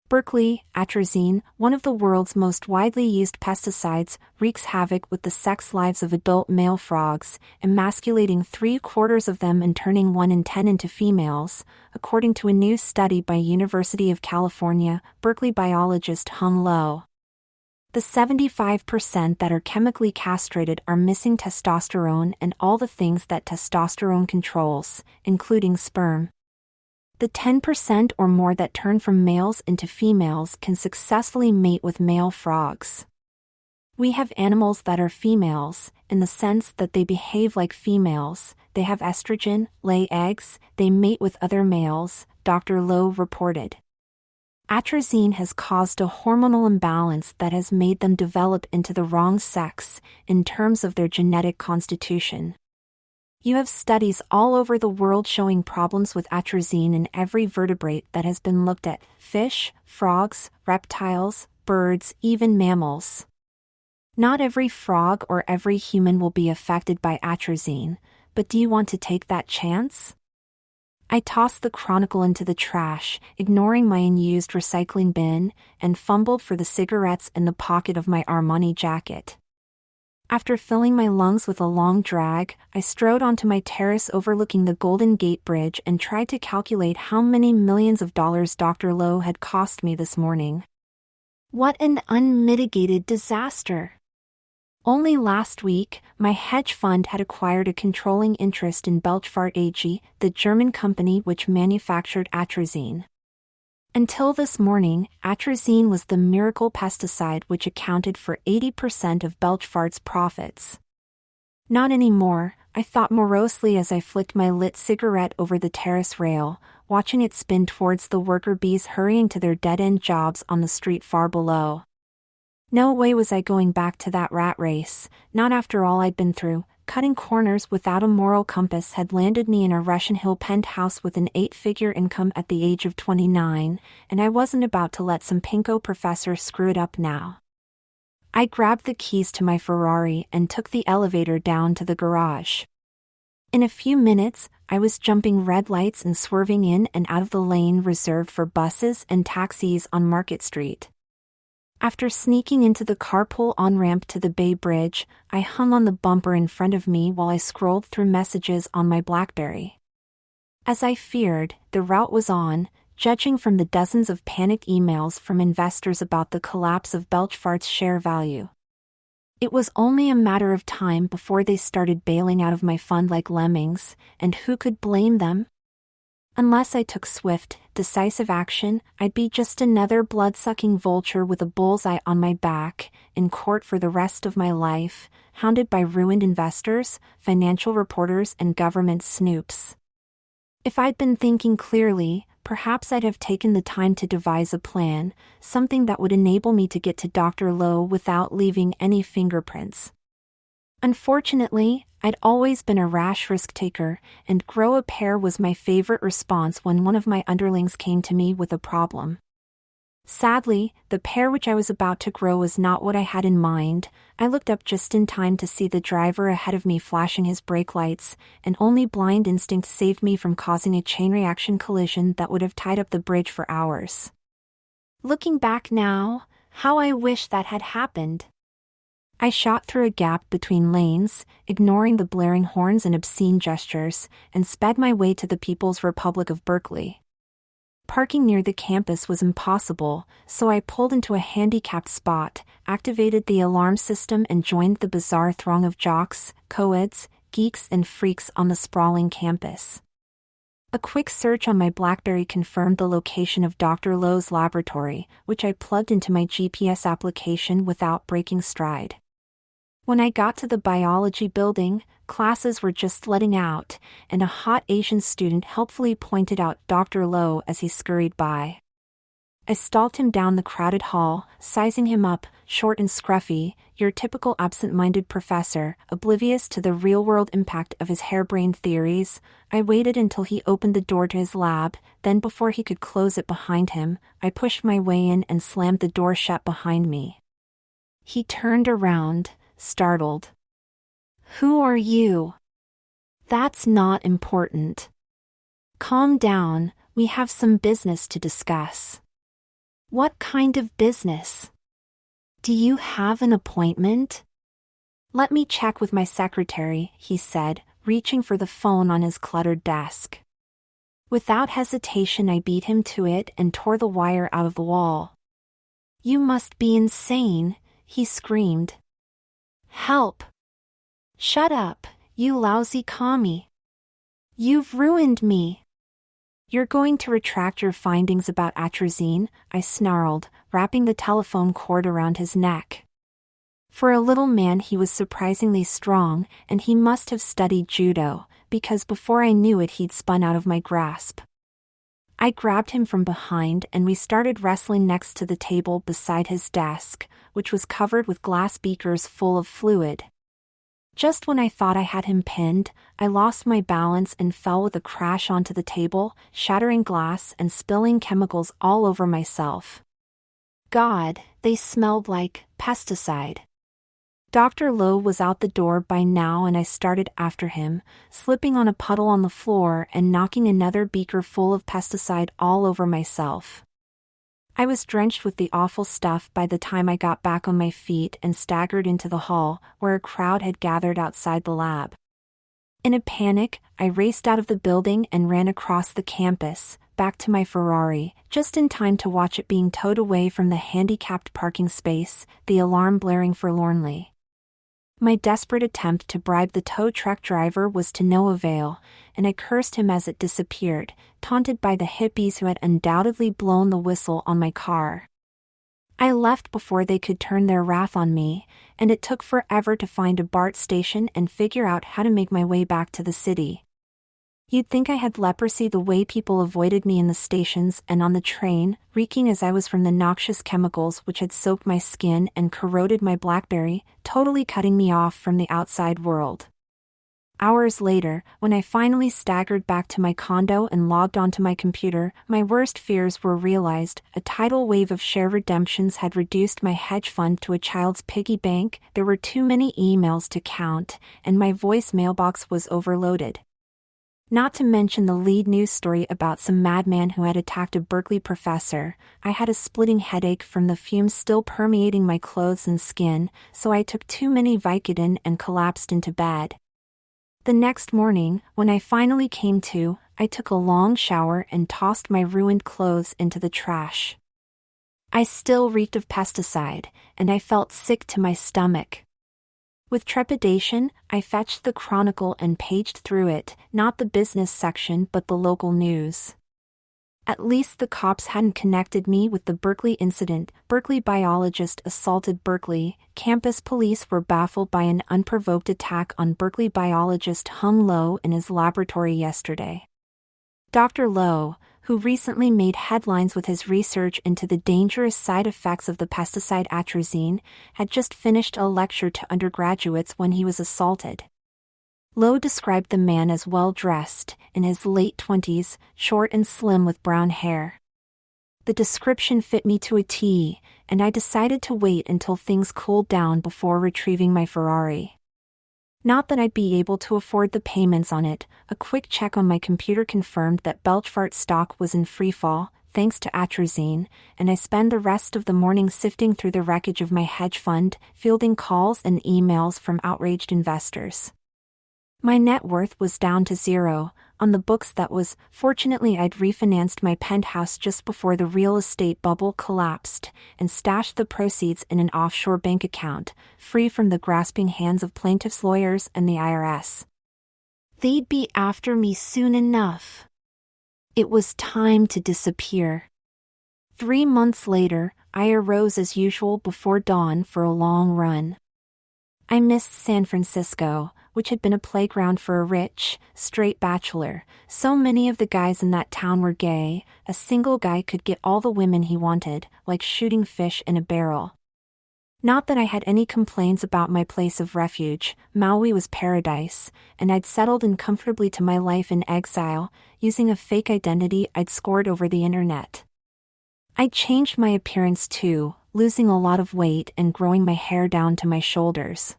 Berkeley, atrazine, one of the world's most widely used pesticides, wreaks havoc with the sex lives of adult male frogs, emasculating 3/4 of them and turning 1 in 10 into females, according to a new study by University of California, Berkeley biologist Hung Lo. The 75% that are chemically castrated are missing testosterone and all the things that testosterone controls, including sperm. The 10% or more that turn from males into females can successfully mate with male frogs. We have animals that are females, in the sense that they behave like females, they have estrogen, lay eggs, they mate with other males, Dr. Lo reported. Atrazine has caused a hormonal imbalance that has made them develop into the wrong sex, in terms of their genetic constitution. You have studies all over the world showing problems with atrazine in every vertebrate that has been looked at: fish, frogs, reptiles, birds, even mammals. Not every frog or every human will be affected by atrazine, but do you want to take that chance? I tossed the Chronicle into the trash, ignoring my unused recycling bin, and fumbled for the cigarettes in the pocket of my Armani jacket. After filling my lungs with a long drag, I strode onto my terrace overlooking the Golden Gate Bridge and tried to calculate how many millions of dollars Dr. Lo had cost me this morning. What an unmitigated disaster! Only last week, my hedge fund had acquired a controlling interest in Belchfart AG, the German company which manufactured atrazine. Until this morning, atrazine was the miracle pesticide which accounted for 80% of Belchfart's profits. Not anymore, I thought morosely as I flicked my lit cigarette over the terrace rail, watching it spin towards the worker bees hurrying to their dead-end jobs on the street far below. No way was I going back to that rat race, not after all I'd been through. Cutting corners without a moral compass had landed me in a Russian Hill penthouse with an 8-figure income at the age of 29, and I wasn't about to let some pinko professor screw it up now. I grabbed the keys to my Ferrari and took the elevator down to the garage. In a few minutes, I was jumping red lights and swerving in and out of the lane reserved for buses and taxis on Market Street. After sneaking into the carpool on-ramp to the Bay Bridge, I hung on the bumper in front of me while I scrolled through messages on my BlackBerry. As I feared, the route was on, judging from the dozens of panicked emails from investors about the collapse of Belchfart's share value. It was only a matter of time before they started bailing out of my fund like lemmings, and who could blame them? Unless I took swift, decisive action, I'd be just another blood-sucking vulture with a bullseye on my back, in court for the rest of my life, hounded by ruined investors, financial reporters and government snoops. If I'd been thinking clearly, perhaps I'd have taken the time to devise a plan, something that would enable me to get to Dr. Lo without leaving any fingerprints. Unfortunately, I'd always been a rash risk-taker, and grow a pair was my favorite response when one of my underlings came to me with a problem. Sadly, the pair which I was about to grow was not what I had in mind. I looked up just in time to see the driver ahead of me flashing his brake lights, and only blind instinct saved me from causing a chain reaction collision that would have tied up the bridge for hours. Looking back now, how I wish that had happened. I shot through a gap between lanes, ignoring the blaring horns and obscene gestures, and sped my way to the People's Republic of Berkeley. Parking near the campus was impossible, so I pulled into a handicapped spot, activated the alarm system and joined the bizarre throng of jocks, co-eds, geeks and freaks on the sprawling campus. A quick search on my BlackBerry confirmed the location of Dr. Lo's laboratory, which I plugged into my GPS application without breaking stride. When I got to the biology building, classes were just letting out, and a hot Asian student helpfully pointed out Dr. Lo as he scurried by. I stalked him down the crowded hall, sizing him up, short and scruffy, your typical absent-minded professor, oblivious to the real-world impact of his harebrained theories. I waited until he opened the door to his lab, then before he could close it behind him, I pushed my way in and slammed the door shut behind me. He turned around, startled. "Who are you?" "That's not important. Calm down, we have some business to discuss." What kind of business? Do you have an appointment? Let me check with my secretary, he said, reaching for the phone on his cluttered desk. Without hesitation, I beat him to it and tore the wire out of the wall. You must be insane, he screamed. Help! Shut up, you lousy commie. You've ruined me. You're going to retract your findings about atrazine, I snarled, wrapping the telephone cord around his neck. For a little man, he was surprisingly strong, and he must have studied judo, because before I knew it, he'd spun out of my grasp. I grabbed him from behind and we started wrestling next to the table beside his desk, which was covered with glass beakers full of fluid. Just when I thought I had him pinned, I lost my balance and fell with a crash onto the table, shattering glass and spilling chemicals all over myself. God, they smelled like pesticide. Dr. Lowe was out the door by now and I started after him, slipping on a puddle on the floor and knocking another beaker full of pesticide all over myself. I was drenched with the awful stuff by the time I got back on my feet and staggered into the hall, where a crowd had gathered outside the lab. In a panic, I raced out of the building and ran across the campus, back to my Ferrari, just in time to watch it being towed away from the handicapped parking space, the alarm blaring forlornly. My desperate attempt to bribe the tow truck driver was to no avail, and I cursed him as it disappeared, taunted by the hippies who had undoubtedly blown the whistle on my car. I left before they could turn their wrath on me, and it took forever to find a BART station and figure out how to make my way back to the city. You'd think I had leprosy the way people avoided me in the stations and on the train, reeking as I was from the noxious chemicals which had soaked my skin and corroded my BlackBerry, totally cutting me off from the outside world. Hours later, when I finally staggered back to my condo and logged onto my computer, my worst fears were realized. A tidal wave of share redemptions had reduced my hedge fund to a child's piggy bank, there were too many emails to count, and my voice mailbox was overloaded. Not to mention the lead news story about some madman who had attacked a Berkeley professor. I had a splitting headache from the fumes still permeating my clothes and skin, so I took too many Vicodin and collapsed into bed. The next morning, when I finally came to, I took a long shower and tossed my ruined clothes into the trash. I still reeked of pesticide, and I felt sick to my stomach. With trepidation, I fetched the Chronicle and paged through it, not the business section but the local news. At least the cops hadn't connected me with the Berkeley incident. Berkeley biologist assaulted Berkeley. Campus police were baffled by an unprovoked attack on Berkeley biologist hung low in his laboratory yesterday. Dr. Lowe, who recently made headlines with his research into the dangerous side effects of the pesticide atrazine, had just finished a lecture to undergraduates when he was assaulted. Lowe described the man as well-dressed, in his late 20s, short and slim with brown hair. The description fit me to a T, and I decided to wait until things cooled down before retrieving my Ferrari. Not that I'd be able to afford the payments on it. A quick check on my computer confirmed that Belchfart stock was in freefall, thanks to atrazine, and I spent the rest of the morning sifting through the wreckage of my hedge fund, fielding calls and emails from outraged investors. My net worth was down to zero. On the books that was. Fortunately, I'd refinanced my penthouse just before the real estate bubble collapsed, and stashed the proceeds in an offshore bank account, free from the grasping hands of plaintiffs' lawyers and the IRS. They'd be after me soon enough. It was time to disappear. 3 months later, I arose as usual before dawn for a long run. I missed San Francisco, which had been a playground for a rich, straight bachelor. So many of the guys in that town were gay. A single guy could get all the women he wanted, like shooting fish in a barrel. Not that I had any complaints about my place of refuge. Maui was paradise, and I'd settled in comfortably to my life in exile, using a fake identity I'd scored over the internet. I'd changed my appearance too, losing a lot of weight and growing my hair down to my shoulders.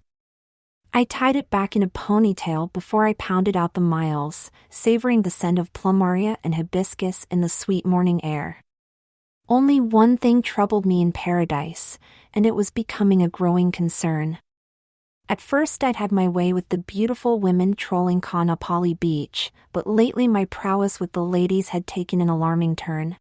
I tied it back in a ponytail before I pounded out the miles, savoring the scent of plumaria and hibiscus in the sweet morning air. Only one thing troubled me in paradise, and it was becoming a growing concern. At first I'd had my way with the beautiful women trolling Kanapali Beach, but lately my prowess with the ladies had taken an alarming turn.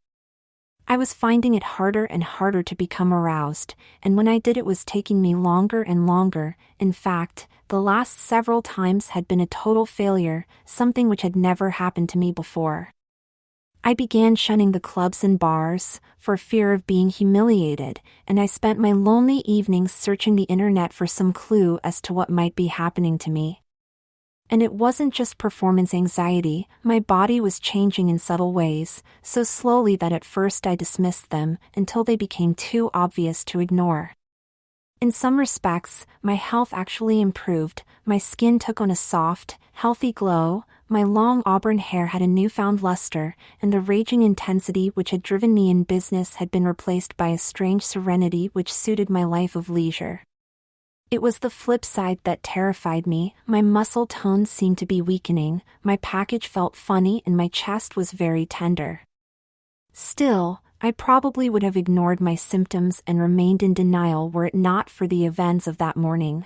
I was finding it harder and harder to become aroused, and when I did it was taking me longer and longer. In fact, the last several times had been a total failure, something which had never happened to me before. I began shunning the clubs and bars, for fear of being humiliated, and I spent my lonely evenings searching the internet for some clue as to what might be happening to me. And it wasn't just performance anxiety, my body was changing in subtle ways, so slowly that at first I dismissed them, until they became too obvious to ignore. In some respects, my health actually improved, my skin took on a soft, healthy glow, my long auburn hair had a newfound luster, and the raging intensity which had driven me in business had been replaced by a strange serenity which suited my life of leisure. It was the flip side that terrified me. My muscle tone seemed to be weakening, my package felt funny, and my chest was very tender. Still, I probably would have ignored my symptoms and remained in denial were it not for the events of that morning.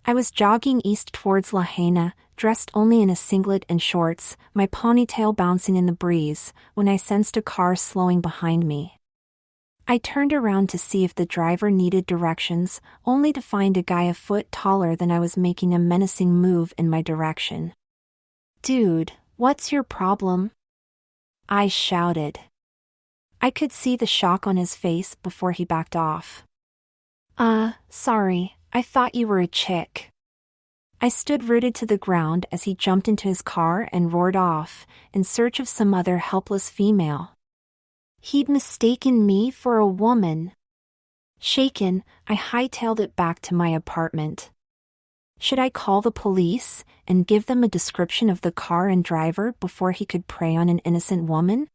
I was jogging east towards Lahaina, dressed only in a singlet and shorts, my ponytail bouncing in the breeze, when I sensed a car slowing behind me. I turned around to see if the driver needed directions, only to find a guy a foot taller than I was making a menacing move in my direction. "Dude, what's your problem?" I shouted. I could see the shock on his face before he backed off. Sorry, I thought you were a chick." I stood rooted to the ground as he jumped into his car and roared off, in search of some other helpless female. He'd mistaken me for a woman. Shaken, I hightailed it back to my apartment. Should I call the police and give them a description of the car and driver before he could prey on an innocent woman?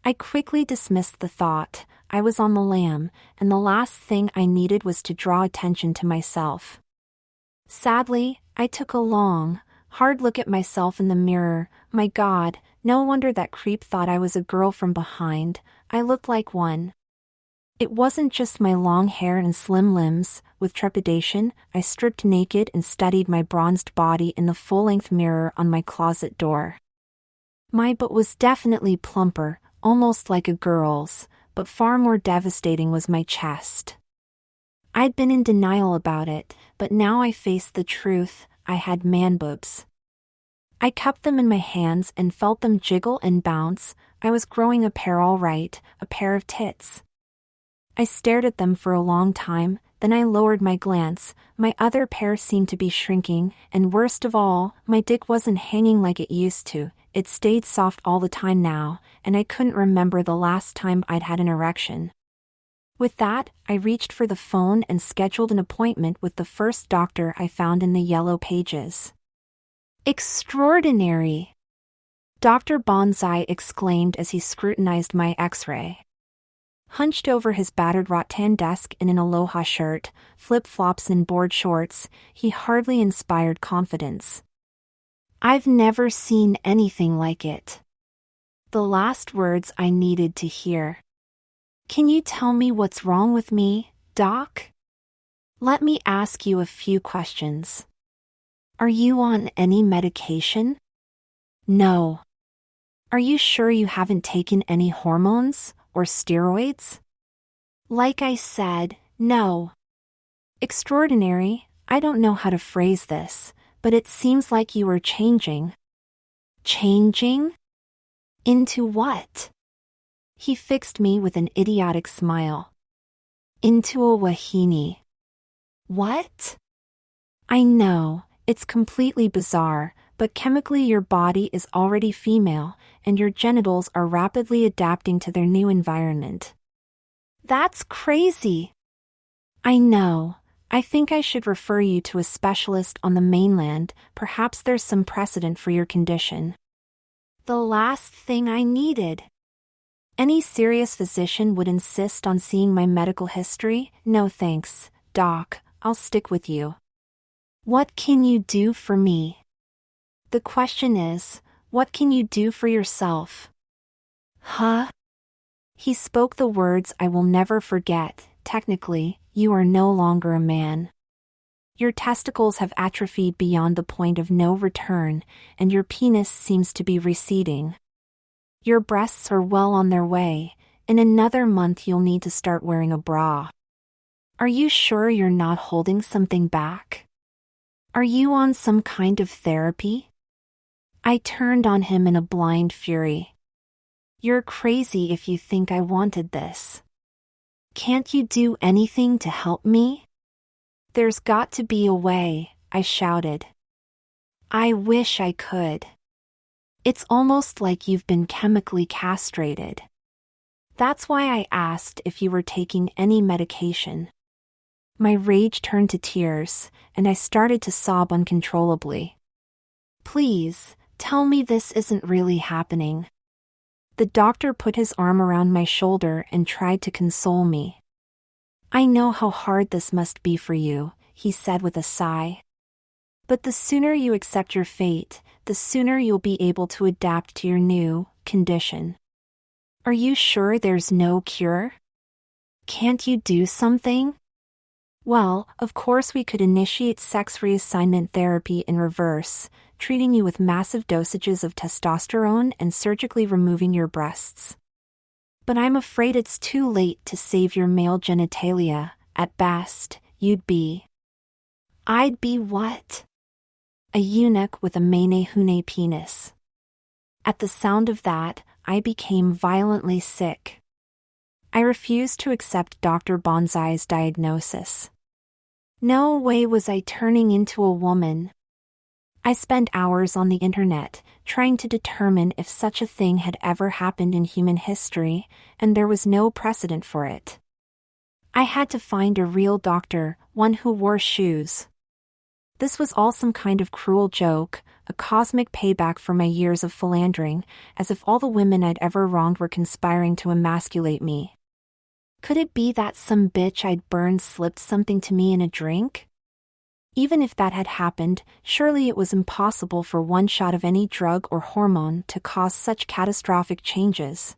I quickly dismissed the thought. I was on the lam, and the last thing I needed was to draw attention to myself. Sadly, I took a long, hard look at myself in the mirror. My God, no wonder that creep thought I was a girl from behind. I looked like one. It wasn't just my long hair and slim limbs. With trepidation, I stripped naked and studied my bronzed body in the full-length mirror on my closet door. My butt was definitely plumper, almost like a girl's, but far more devastating was my chest. I'd been in denial about it, but now I faced the truth. I had man boobs. I cupped them in my hands and felt them jiggle and bounce. I was growing a pair all right, a pair of tits. I stared at them for a long time, then I lowered my glance. My other pair seemed to be shrinking, and worst of all, my dick wasn't hanging like it used to. It stayed soft all the time now, and I couldn't remember the last time I'd had an erection. With that, I reached for the phone and scheduled an appointment with the first doctor I found in the yellow pages. "Extraordinary!" Dr. Bonsai exclaimed as he scrutinized my x-ray. Hunched over his battered rattan desk in an aloha shirt, flip-flops and board shorts, he hardly inspired confidence. "I've never seen anything like it." The last words I needed to hear. "Can you tell me what's wrong with me, Doc? Let me ask you a few questions. Are you on any medication?" "No." "Are you sure you haven't taken any hormones or steroids?" "Like I said, no." "Extraordinary, I don't know how to phrase this, but it seems like you are changing." "Changing? Into what?" He fixed me with an idiotic smile. "Into a wahine." "What?" "I know, it's completely bizarre, but chemically your body is already female, and your genitals are rapidly adapting to their new environment." "That's crazy." "I know. I think I should refer you to a specialist on the mainland. Perhaps there's some precedent for your condition." The last thing I needed. Any serious physician would insist on seeing my medical history. "No thanks, Doc, I'll stick with you." "What can you do for me?" "The question is, what can you do for yourself?" "Huh?" He spoke the words I will never forget. Technically, you are no longer a man. Your testicles have atrophied beyond the point of no return, and your penis seems to be receding. Your breasts are well on their way. In another month you'll need to start wearing a bra. Are you sure you're not holding something back? Are you on some kind of therapy? I turned on him in a blind fury. You're crazy if you think I wanted this. Can't you do anything to help me? There's got to be a way, I shouted. I wish I could. It's almost like you've been chemically castrated. That's why I asked if you were taking any medication. My rage turned to tears, and I started to sob uncontrollably. Please, tell me this isn't really happening. The doctor put his arm around my shoulder and tried to console me. I know how hard this must be for you, he said with a sigh. But the sooner you accept your fate, the sooner you'll be able to adapt to your new condition. Are you sure there's no cure? Can't you do something? Well, of course we could initiate sex reassignment therapy in reverse, treating you with massive dosages of testosterone and surgically removing your breasts. But I'm afraid it's too late to save your male genitalia. At best, I'd be what? A eunuch with a mene-hune penis. At the sound of that, I became violently sick. I refused to accept Dr. Bonsai's diagnosis. No way was I turning into a woman. I spent hours on the internet, trying to determine if such a thing had ever happened in human history, and there was no precedent for it. I had to find a real doctor, one who wore shoes. This was all some kind of cruel joke, a cosmic payback for my years of philandering, as if all the women I'd ever wronged were conspiring to emasculate me. Could it be that some bitch I'd burned slipped something to me in a drink? Even if that had happened, surely it was impossible for one shot of any drug or hormone to cause such catastrophic changes.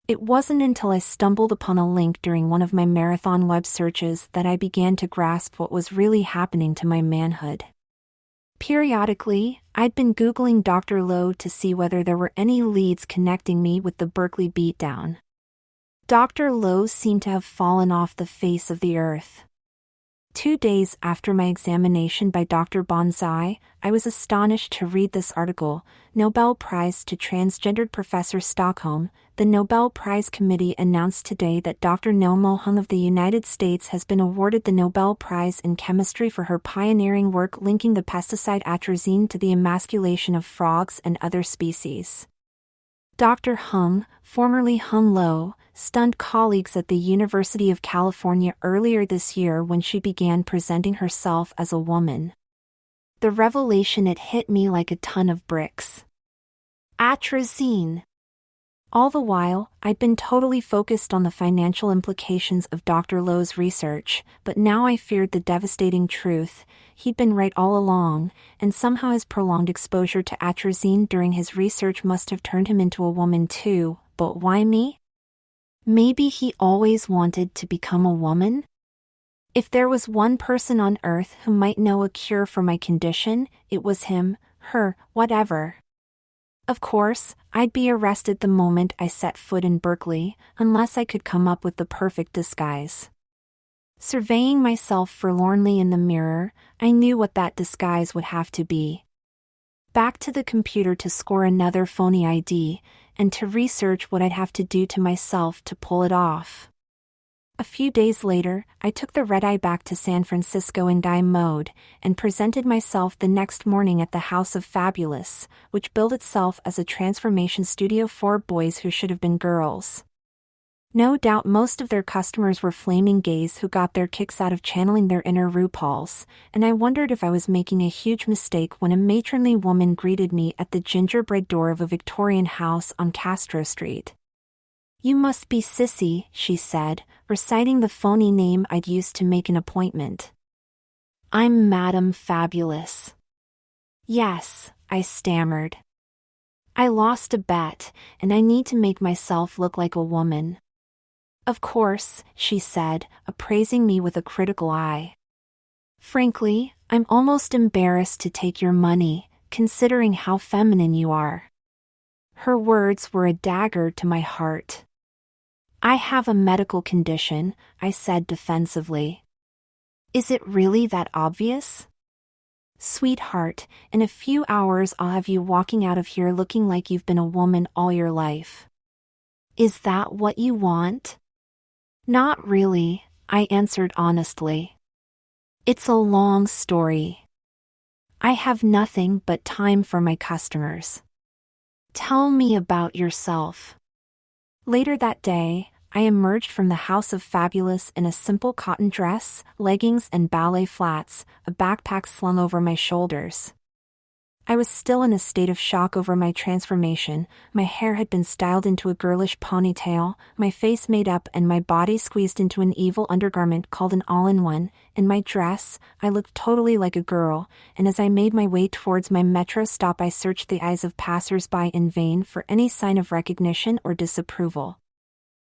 It wasn't until I stumbled upon a link during one of my marathon web searches that I began to grasp what was really happening to my manhood. Periodically, I'd been Googling Dr. Lowe to see whether there were any leads connecting me with the Berkeley beatdown. Dr. Lowe seemed to have fallen off the face of the earth. 2 days after my examination by Dr. Bonsai, I was astonished to read this article, Nobel Prize to Transgendered Professor Stockholm. The Nobel Prize Committee announced today that Dr. Nomo Hung of the United States has been awarded the Nobel Prize in Chemistry for her pioneering work linking the pesticide atrazine to the emasculation of frogs and other species. Dr. Hung, formerly Hung Lo, stunned colleagues at the University of California earlier this year when she began presenting herself as a woman. The revelation, it hit me like a ton of bricks. Atrazine. All the while, I'd been totally focused on the financial implications of Dr. Lowe's research, but now I feared the devastating truth. He'd been right all along, and somehow his prolonged exposure to atrazine during his research must have turned him into a woman too. But why me? Maybe he always wanted to become a woman? If there was one person on Earth who might know a cure for my condition, it was him, her, whatever. Of course, I'd be arrested the moment I set foot in Berkeley, unless I could come up with the perfect disguise. Surveying myself forlornly in the mirror, I knew what that disguise would have to be. Back to the computer to score another phony ID, and to research what I'd have to do to myself to pull it off. A few days later, I took the red-eye back to San Francisco in guy mode, and presented myself the next morning at the House of Fabulous, which billed itself as a transformation studio for boys who should have been girls. No doubt most of their customers were flaming gays who got their kicks out of channeling their inner RuPauls, and I wondered if I was making a huge mistake when a matronly woman greeted me at the gingerbread door of a Victorian house on Castro Street. "You must be Sissy," she said, reciting the phony name I'd used to make an appointment. "I'm Madame Fabulous." "Yes," I stammered. I lost a bet, and I need to make myself look like a woman. Of course, she said, appraising me with a critical eye. Frankly, I'm almost embarrassed to take your money, considering how feminine you are. Her words were a dagger to my heart. I have a medical condition, I said defensively. Is it really that obvious? Sweetheart, in a few hours I'll have you walking out of here looking like you've been a woman all your life. Is that what you want? Not really, I answered honestly. It's a long story. I have nothing but time for my customers. Tell me about yourself. Later that day, I emerged from the House of Fabulous in a simple cotton dress, leggings and ballet flats, a backpack slung over my shoulders. I was still in a state of shock over my transformation. My hair had been styled into a girlish ponytail, my face made up and my body squeezed into an evil undergarment called an all-in-one. In my dress, I looked totally like a girl, and as I made my way towards my metro stop I searched the eyes of passers-by in vain for any sign of recognition or disapproval.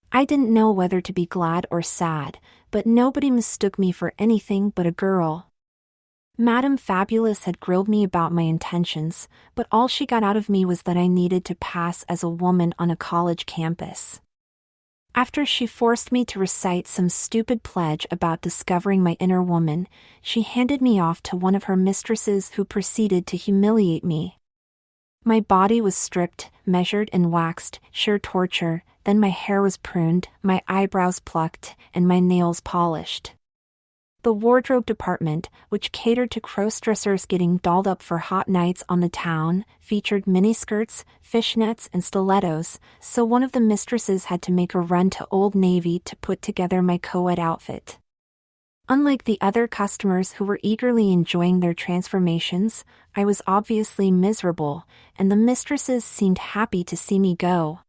I didn't know whether to be glad or sad, but nobody mistook me for anything but a girl. Madame Fabulous had grilled me about my intentions, but all she got out of me was that I needed to pass as a woman on a college campus. After she forced me to recite some stupid pledge about discovering my inner woman, she handed me off to one of her mistresses who proceeded to humiliate me. My body was stripped, measured and waxed, sheer torture, then my hair was pruned, my eyebrows plucked, and my nails polished. The wardrobe department, which catered to crossdressers getting dolled up for hot nights on the town, featured miniskirts, fishnets and stilettos, so one of the mistresses had to make a run to Old Navy to put together my co-ed outfit. Unlike the other customers who were eagerly enjoying their transformations, I was obviously miserable, and the mistresses seemed happy to see me go.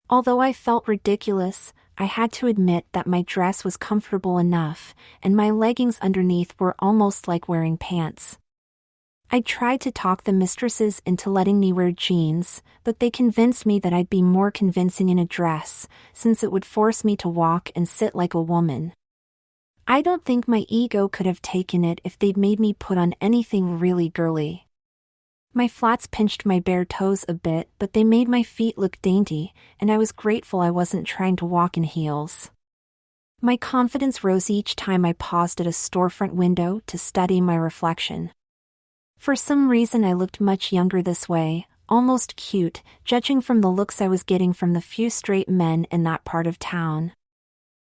Although I felt ridiculous, I had to admit that my dress was comfortable enough, and my leggings underneath were almost like wearing pants. I tried to talk the mistresses into letting me wear jeans, but they convinced me that I'd be more convincing in a dress, since it would force me to walk and sit like a woman. I don't think my ego could have taken it if they'd made me put on anything really girly. My flats pinched my bare toes a bit, but they made my feet look dainty, and I was grateful I wasn't trying to walk in heels. My confidence rose each time I paused at a storefront window to study my reflection. For some reason I looked much younger this way, almost cute, judging from the looks I was getting from the few straight men in that part of town.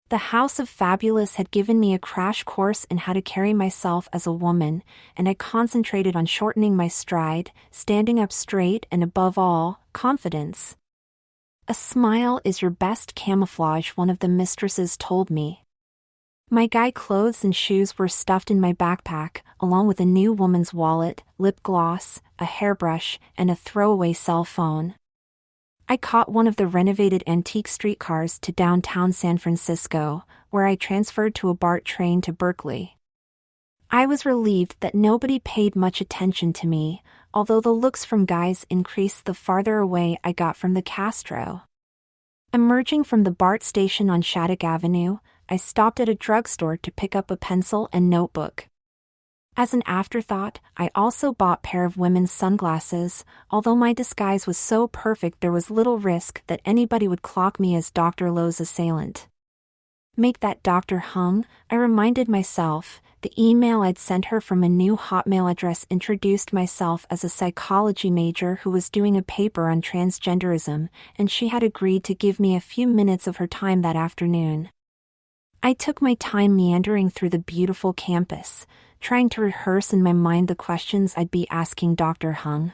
The House of Fabulous had given me a crash course in how to carry myself as a woman, and I concentrated on shortening my stride, standing up straight and above all, confidence. A smile is your best camouflage, one of the mistresses told me. My guy clothes and shoes were stuffed in my backpack, along with a new woman's wallet, lip gloss, a hairbrush, and a throwaway cell phone. I caught one of the renovated antique streetcars to downtown San Francisco, where I transferred to a BART train to Berkeley. I was relieved that nobody paid much attention to me, although the looks from guys increased the farther away I got from the Castro. Emerging from the BART station on Shattuck Avenue, I stopped at a drugstore to pick up a pencil and notebook. As an afterthought, I also bought a pair of women's sunglasses, although my disguise was so perfect there was little risk that anybody would clock me as Dr. Lowe's assailant. Make that Dr. Hung, I reminded myself. The email I'd sent her from a new Hotmail address introduced myself as a psychology major who was doing a paper on transgenderism, and she had agreed to give me a few minutes of her time that afternoon. I took my time meandering through the beautiful campus, trying to rehearse in my mind the questions I'd be asking Dr. Hung.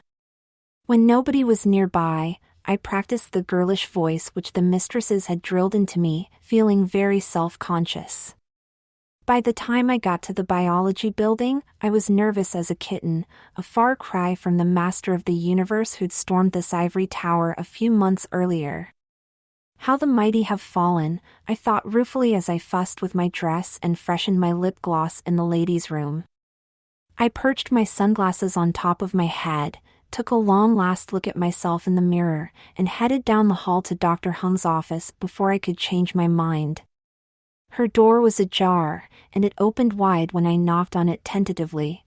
When nobody was nearby, I practiced the girlish voice which the mistresses had drilled into me, feeling very self-conscious. By the time I got to the biology building, I was nervous as a kitten, a far cry from the master of the universe who'd stormed this ivory tower a few months earlier. How the mighty have fallen, I thought ruefully as I fussed with my dress and freshened my lip gloss in the ladies' room. I perched my sunglasses on top of my head, took a long last look at myself in the mirror, and headed down the hall to Dr. Hung's office before I could change my mind. Her door was ajar, and it opened wide when I knocked on it tentatively.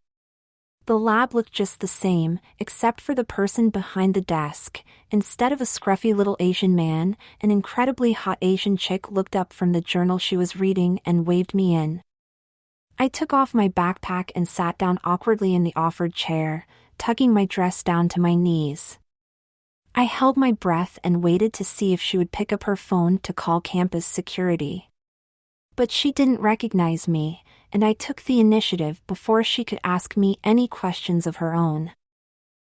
The lab looked just the same, except for the person behind the desk. Instead of a scruffy little Asian man, an incredibly hot Asian chick looked up from the journal she was reading and waved me in. I took off my backpack and sat down awkwardly in the offered chair, tugging my dress down to my knees. I held my breath and waited to see if she would pick up her phone to call campus security. But she didn't recognize me, and I took the initiative before she could ask me any questions of her own.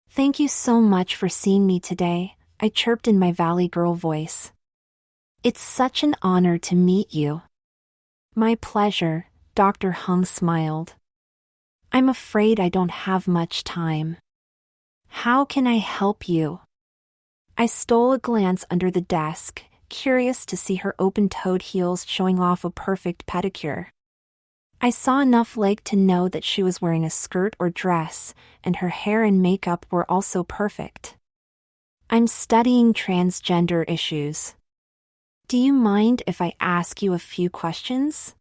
"Thank you so much for seeing me today," I chirped in my Valley Girl voice. "It's such an honor to meet you." "My pleasure," Dr. Hung smiled. "I'm afraid I don't have much time. How can I help you?" I stole a glance under the desk, curious to see her open-toed heels showing off a perfect pedicure. I saw enough leg to know that she was wearing a skirt or dress, and her hair and makeup were also perfect. "I'm studying transgender issues. Do you mind if I ask you a few questions?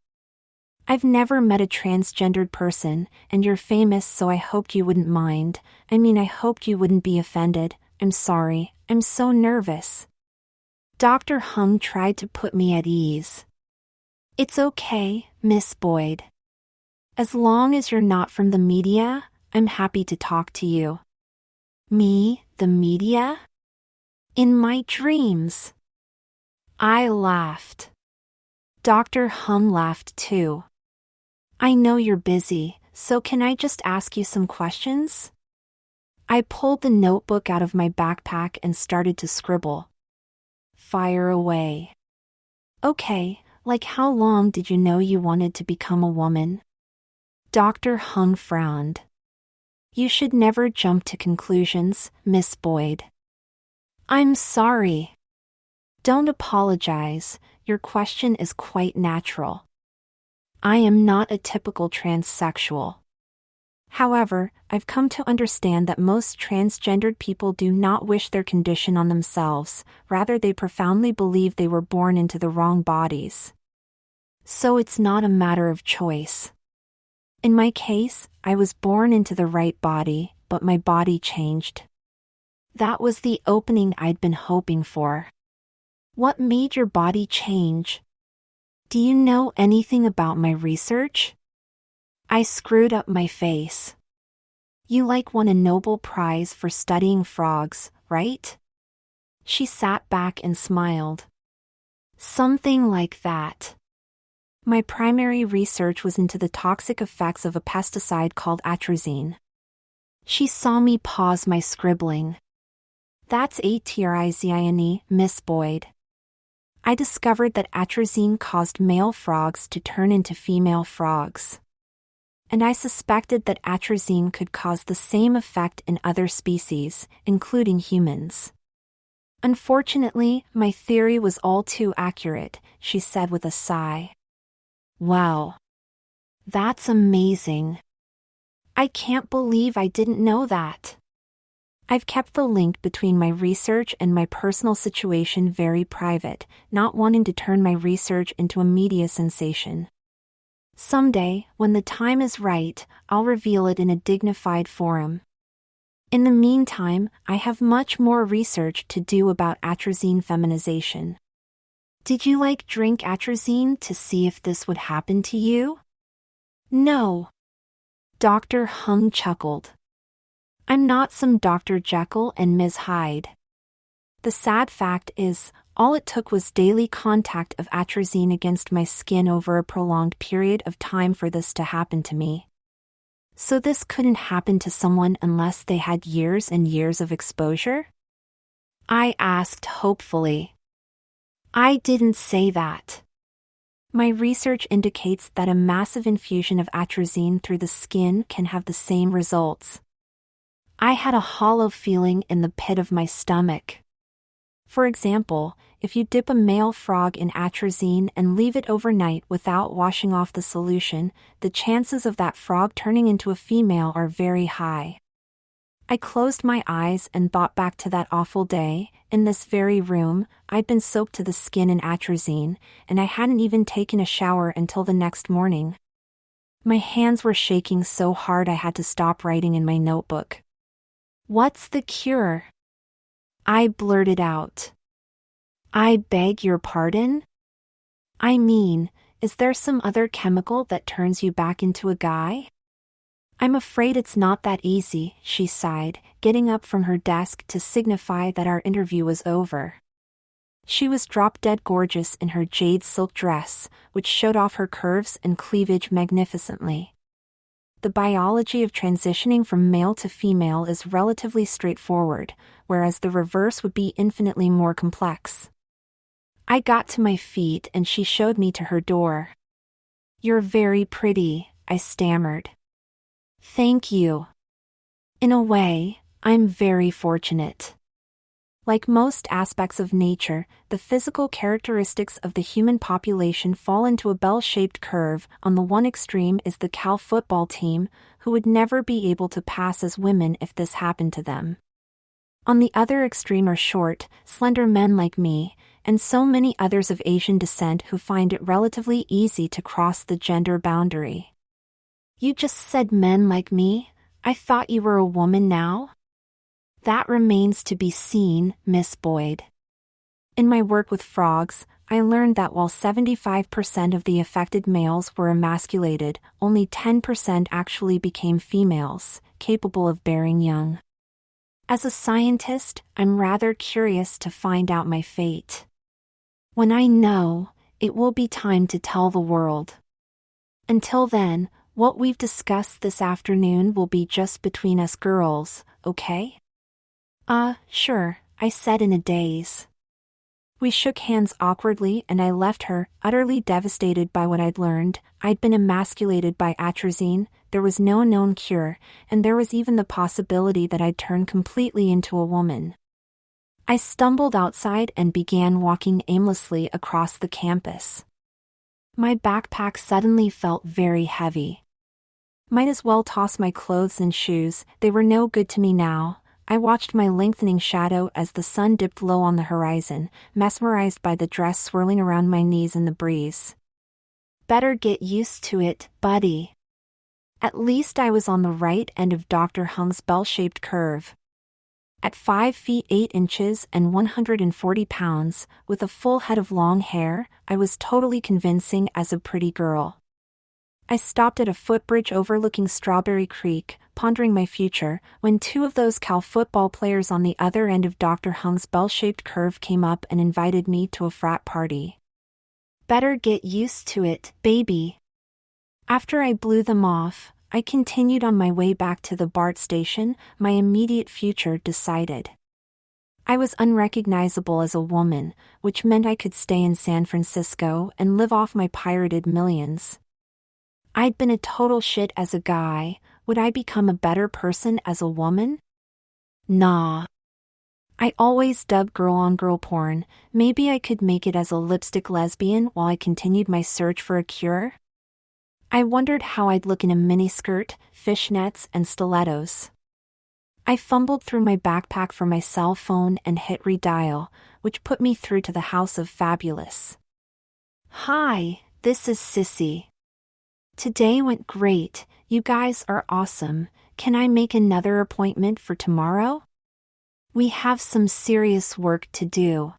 I've never met a transgendered person, and you're famous, so I hoped you wouldn't mind. I hoped you wouldn't be offended. I'm sorry, I'm so nervous." Dr. Hung tried to put me at ease. "It's okay, Miss Boyd. As long as you're not from the media, I'm happy to talk to you." "Me, the media? In my dreams." I laughed. Dr. Hung laughed too. "I know you're busy, so can I just ask you some questions?" I pulled the notebook out of my backpack and started to scribble. "Fire away." "Okay, like how long did you know you wanted to become a woman?" Dr. Hung frowned. "You should never jump to conclusions, Miss Boyd." "I'm sorry." "Don't apologize, your question is quite natural. I am not a typical transsexual. However, I've come to understand that most transgendered people do not wish their condition on themselves, rather they profoundly believe they were born into the wrong bodies. So it's not a matter of choice. In my case, I was born into the right body, but my body changed. That was the opening I'd been hoping for." "What made your body change? Do you know anything about my research?" I screwed up my face. "You won a Nobel Prize for studying frogs, right?" She sat back and smiled. "Something like that. My primary research was into the toxic effects of a pesticide called atrazine." She saw me pause my scribbling. "That's atrazine, Miss Boyd. I discovered that atrazine caused male frogs to turn into female frogs. And I suspected that atrazine could cause the same effect in other species, including humans. Unfortunately, my theory was all too accurate," she said with a sigh. "Wow. That's amazing. I can't believe I didn't know that." I've kept the link between my research and my personal situation very private, not wanting to turn my research into a media sensation. Someday, when the time is right, I'll reveal it in a dignified forum. In the meantime, I have much more research to do about atrazine feminization. Did you drink atrazine to see if this would happen to you? No. Dr. Hung chuckled. I'm not some Dr. Jekyll and Ms. Hyde. The sad fact is, all it took was daily contact of atrazine against my skin over a prolonged period of time for this to happen to me. So this couldn't happen to someone unless they had years and years of exposure? I asked hopefully. I didn't say that. My research indicates that a massive infusion of atrazine through the skin can have the same results. I had a hollow feeling in the pit of my stomach. For example, if you dip a male frog in atrazine and leave it overnight without washing off the solution, the chances of that frog turning into a female are very high. I closed my eyes and thought back to that awful day. In this very room, I'd been soaked to the skin in atrazine, and I hadn't even taken a shower until the next morning. My hands were shaking so hard I had to stop writing in my notebook. "What's the cure?" I blurted out. "I beg your pardon? I mean, is there some other chemical that turns you back into a guy?" "I'm afraid it's not that easy," she sighed, getting up from her desk to signify that our interview was over. She was drop-dead gorgeous in her jade silk dress, which showed off her curves and cleavage magnificently. The biology of transitioning from male to female is relatively straightforward, whereas the reverse would be infinitely more complex. I got to my feet and she showed me to her door. "You're very pretty," I stammered. "Thank you. In a way, I'm very fortunate." Like most aspects of nature, the physical characteristics of the human population fall into a bell-shaped curve. On the one extreme is the Cal football team, who would never be able to pass as women if this happened to them. On the other extreme are short, slender men like me, and so many others of Asian descent who find it relatively easy to cross the gender boundary. "You just said men like me? I thought you were a woman now?" "That remains to be seen, Miss Boyd." In my work with frogs, I learned that while 75% of the affected males were emasculated, only 10% actually became females, capable of bearing young. As a scientist, I'm rather curious to find out my fate. When I know, it will be time to tell the world. Until then, what we've discussed this afternoon will be just between us girls, okay? Sure, I said in a daze. We shook hands awkwardly and I left her, utterly devastated by what I'd learned. I'd been emasculated by atrazine, there was no known cure, and there was even the possibility that I'd turn completely into a woman. I stumbled outside and began walking aimlessly across the campus. My backpack suddenly felt very heavy. Might as well toss my clothes and shoes, they were no good to me now. I watched my lengthening shadow as the sun dipped low on the horizon, mesmerized by the dress swirling around my knees in the breeze. Better get used to it, buddy. At least I was on the right end of Dr. Hung's bell-shaped curve. At 5 feet 8 inches and 140 pounds, with a full head of long hair, I was totally convincing as a pretty girl. I stopped at a footbridge overlooking Strawberry Creek, pondering my future, when two of those Cal football players on the other end of Dr. Hung's bell-shaped curve came up and invited me to a frat party. Better get used to it, baby. After I blew them off, I continued on my way back to the BART station, my immediate future decided. I was unrecognizable as a woman, which meant I could stay in San Francisco and live off my pirated millions. I'd been a total shit as a guy, would I become a better person as a woman? Nah. I always dug girl-on-girl porn, maybe I could make it as a lipstick lesbian while I continued my search for a cure? I wondered how I'd look in a miniskirt, fishnets, and stilettos. I fumbled through my backpack for my cell phone and hit redial, which put me through to the House of Fabulous. "Hi, this is Sissy. Today went great, you guys are awesome, can I make another appointment for tomorrow? We have some serious work to do."